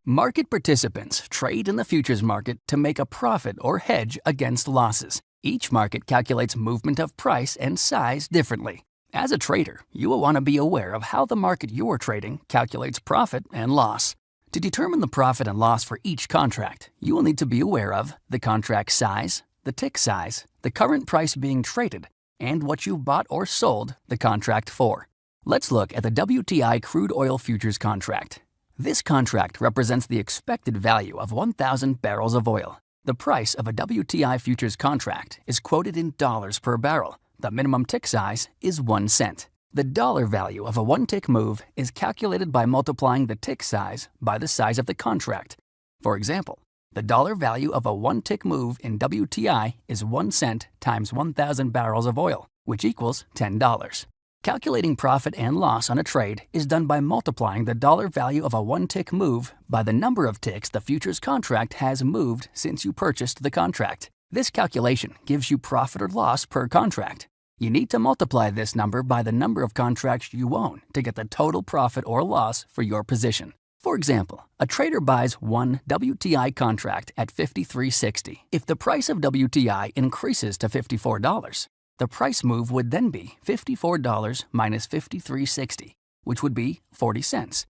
Market participants trade in the futures market to make a profit or hedge against losses. Each market calculates movement of price and size differently. As a trader, you will want to be aware of how the market you're trading calculates profit and loss. To determine the profit and loss for each contract, you will need to be aware of the contract size, the tick size, the current price being traded, and what you bought or sold the contract for. Let's look at the WTI crude oil futures contract. This contract represents the expected value of 1,000 barrels of oil. The price of a WTI futures contract is quoted in dollars per barrel. The minimum tick size is 1 cent. The dollar value of a one-tick move is calculated by multiplying the tick size by the size of the contract. For example, the dollar value of a one-tick move in WTI is 1 cent times 1,000 barrels of oil, which equals $10. Calculating profit and loss on a trade is done by multiplying the dollar value of a one-tick move by the number of ticks the futures contract has moved since you purchased the contract. This calculation gives you profit or loss per contract. You need to multiply this number by the number of contracts you own to get the total profit or loss for your position. For example, a trader buys one WTI contract at $53.60. If the price of WTI increases to $54, the price move would then be $54 minus $53.60, which would be 40 cents.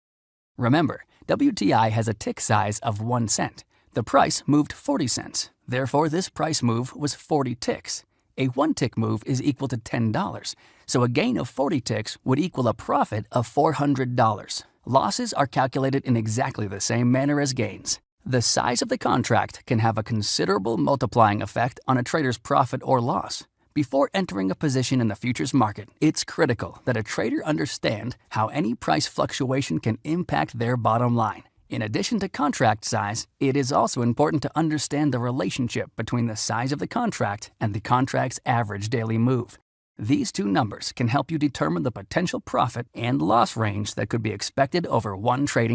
Remember, WTI has a tick size of 1 cent. The price moved 40 cents. Therefore, this price move was 40 ticks. A one-tick move is equal to $10, so a gain of 40 ticks would equal a profit of $400. Losses are calculated in exactly the same manner as gains. The size of the contract can have a considerable multiplying effect on a trader's profit or loss. Before entering a position in the futures market, it's critical that a trader understand how any price fluctuation can impact their bottom line. In addition to contract size, it is also important to understand the relationship between the size of the contract and the contract's average daily move. These two numbers can help you determine the potential profit and loss range that could be expected over one trading